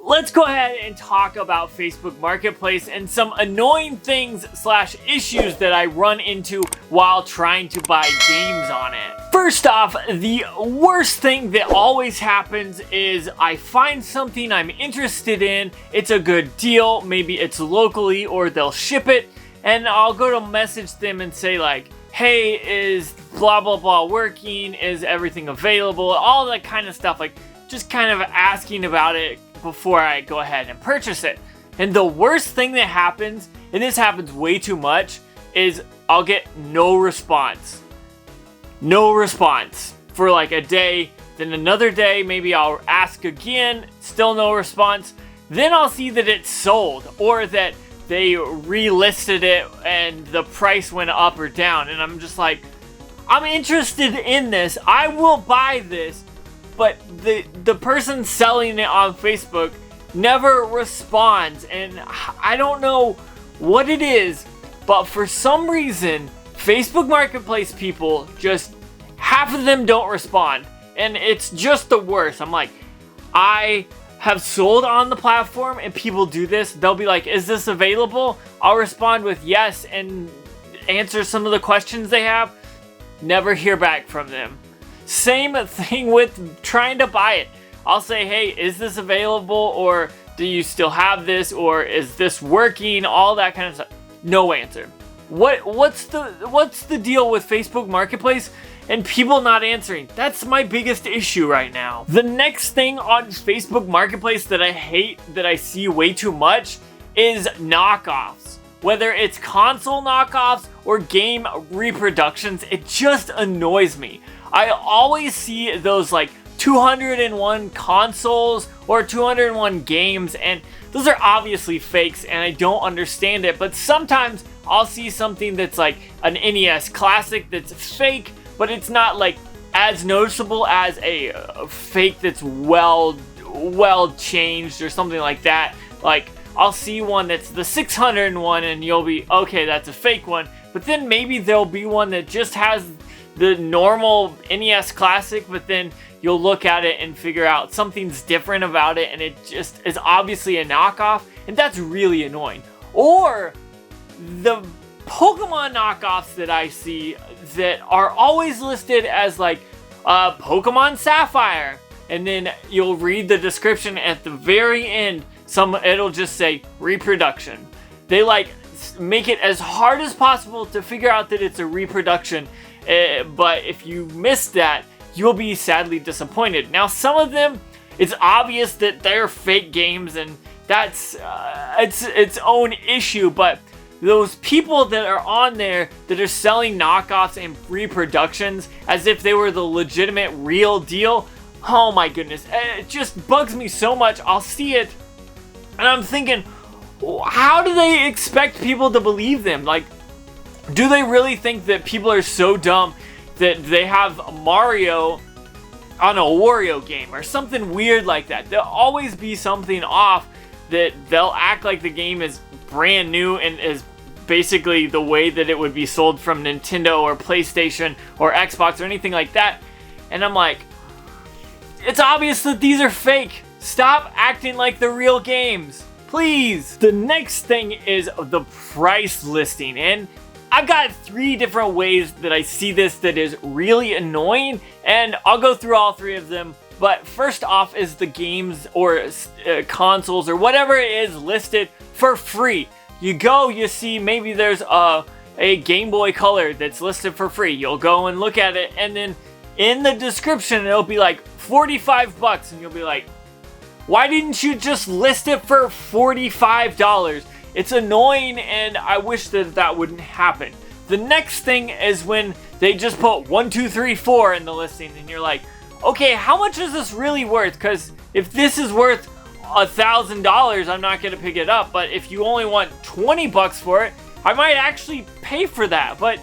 let's go ahead and talk about Facebook Marketplace and some annoying things / issues that I run into while trying to buy games on it. First off, the worst thing that always happens is I find something I'm interested in, it's a good deal, maybe it's locally or they'll ship it, and I'll go to message them and say like, hey, is blah blah blah working, is everything available, all that kind of stuff, like just kind of asking about it before I go ahead and purchase it. And the worst thing that happens, and this happens way too much, is I'll get no response. No response for like a day, then another day, maybe I'll ask again, still no response. Then I'll see that it's sold or that they relisted it and the price went up or down. And I'm just like, I'm interested in this. I will buy this. But the person selling it on Facebook never responds, and I don't know what it is, but for some reason, Facebook Marketplace people, just half of them don't respond, and it's just the worst. I'm like, I have sold on the platform, and people do this. They'll be like, is this available? I'll respond with yes and answer some of the questions they have. Never hear back from them. Same thing with trying to buy it. I'll say, hey, is this available, or do you still have this, or is this working, all that kind of stuff. No answer. What's the deal with Facebook Marketplace and people not answering? That's my biggest issue right now. The next thing on Facebook Marketplace that I hate, that I see way too much, is knockoffs. Whether it's console knockoffs or game reproductions, it just annoys me. I always see those like 201 consoles or 201 games, and those are obviously fakes and I don't understand it, but sometimes I'll see something that's like an NES classic that's fake, but it's not like as noticeable as a fake that's well changed or something like that. Like I'll see one that's the 601 and you'll be, okay, that's a fake one, but then maybe there'll be one that just has the normal NES classic, but then you'll look at it and figure out something's different about it and it just is obviously a knockoff, and that's really annoying. Or the Pokemon knockoffs that I see that are always listed as like Pokemon Sapphire, and then you'll read the description at the very end, it'll just say reproduction. They like make it as hard as possible to figure out that it's a reproduction. But if you miss that, you'll be sadly disappointed. Now, some of them, it's obvious that they're fake games, and that's its own issue. But those people that are on there that are selling knockoffs and reproductions as if they were the legitimate real deal, oh my goodness, it just bugs me so much. I'll see it, and I'm thinking, how do they expect people to believe them? Like, do they really think that people are so dumb that they have Mario on a Wario game or something weird like that? There'll always be something off, that they'll act like the game is brand new and is basically the way that it would be sold from Nintendo or PlayStation or Xbox or anything like that. And I'm like, it's obvious that these are fake. Stop acting like the real games, please. The next thing is the price listing, and I've got 3 different ways that I see this that is really annoying, and I'll go through all 3 of them. But first off is the games or consoles or whatever it is listed for free. You go, you see maybe there's a Game Boy Color that's listed for free. You'll go and look at it, and then in the description it'll be like $45, and you'll be like, why didn't you just list it for $45? It's annoying, and I wish that wouldn't happen. The next thing is when they just put 1, 2, 3, 4 in the listing, and you're like, okay, how much is this really worth? Because if this is worth $1,000, I'm not gonna pick it up. But if you only want $20 for it, I might actually pay for that. But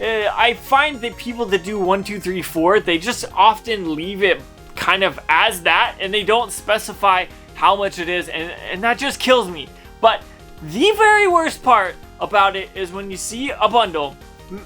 I find that people that do 1, 2, 3, 4, they just often leave it kind of as that, and they don't specify how much it is, and that just kills me. But the very worst part about it is when you see a bundle,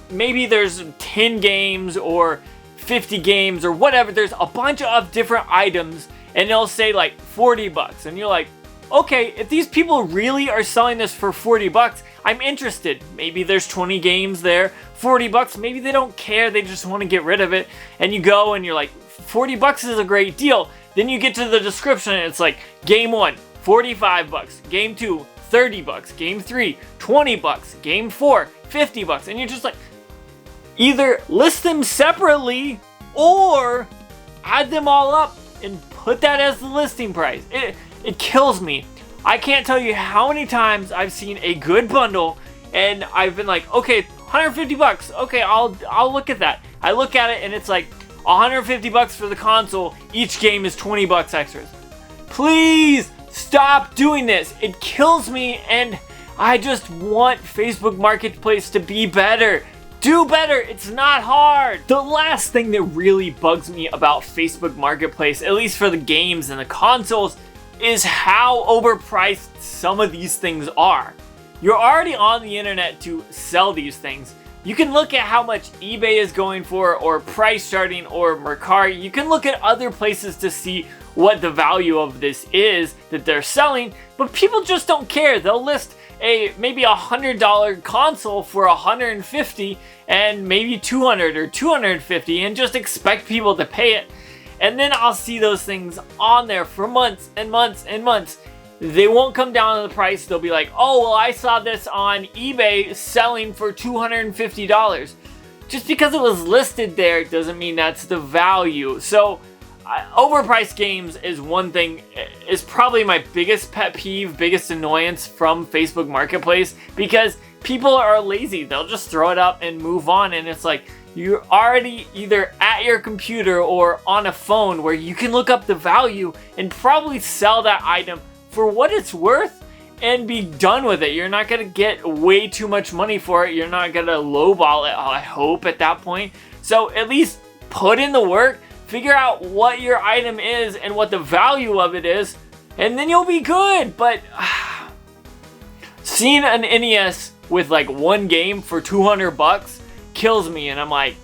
maybe there's 10 games or 50 games or whatever, there's a bunch of different items, and they'll say like $40, and you're like, okay, if these people really are selling this for 40 bucks, I'm interested. Maybe there's 20 games there, 40 bucks, maybe they don't care, they just want to get rid of it. And you go and you're like, 40 bucks is a great deal. Then you get to the description and it's like, game 1, 45 bucks, game 2, 30 bucks, game 3, 20 bucks, game 4, 50 bucks. And you're just like, either list them separately or add them all up and put that as the listing price. It kills me. I can't tell you how many times I've seen a good bundle and I've been like, okay, 150 bucks. Okay, I'll look at that. I look at it and it's like 150 bucks for the console. Each game is 20 bucks extras. Please stop doing this. It kills me and I just want Facebook Marketplace to be better. Do better, it's not hard. The last thing that really bugs me about Facebook Marketplace, at least for the games and the consoles, is how overpriced some of these things are. You're already on the internet to sell these things. You can look at how much eBay is going for, or Price Starting, or Mercari. You can look at other places to see what the value of this is that they're selling, but people just don't care. They'll list maybe $100 console for $150 and maybe $200 or $250 and just expect people to pay it. And then I'll see those things on there for months and months and months. They won't come down to the price. They'll be like, oh, well, I saw this on eBay selling for $250. Just because it was listed there doesn't mean that's the value. So overpriced games is one thing, is probably my biggest pet peeve, biggest annoyance from Facebook Marketplace, because people are lazy. They'll just throw it up and move on. And it's like, you're already either at your computer or on a phone where you can look up the value and probably sell that item for what it's worth and be done with it. You're not going to get way too much money for it. You're not going to lowball it, I hope, at that point. So at least put in the work, figure out what your item is and what the value of it is, and then you'll be good. But seeing an NES with like one game for 200 bucks kills me, and I'm like,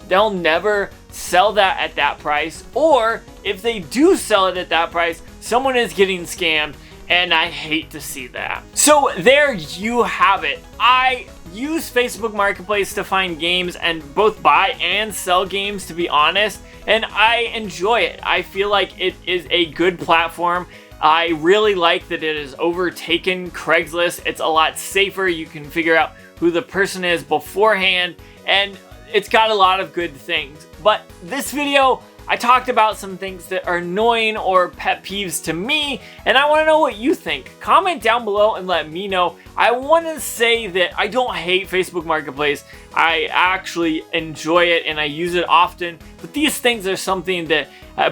they'll never sell that at that price, or if they do sell it at that price, someone is getting scammed, and I hate to see that. So there you have it. I use Facebook Marketplace to find games and both buy and sell games, to be honest, and I enjoy it. I feel like it is a good platform. I really like that it has overtaken Craigslist. It's a lot safer. You can figure out who the person is beforehand, and it's got a lot of good things. But this video, I talked about some things that are annoying or pet peeves to me, and I want to know what you think. Comment down below and let me know. I want to say that I don't hate Facebook Marketplace. I actually enjoy it and I use it often, but these things are something that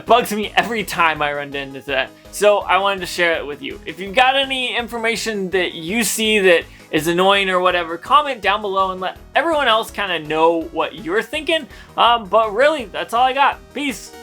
bugs me every time I run into that. So I wanted to share it with you. If you've got any information that you see that is annoying or whatever, comment down below and let everyone else kind of know what you're thinking. But really, that's all I got. Peace.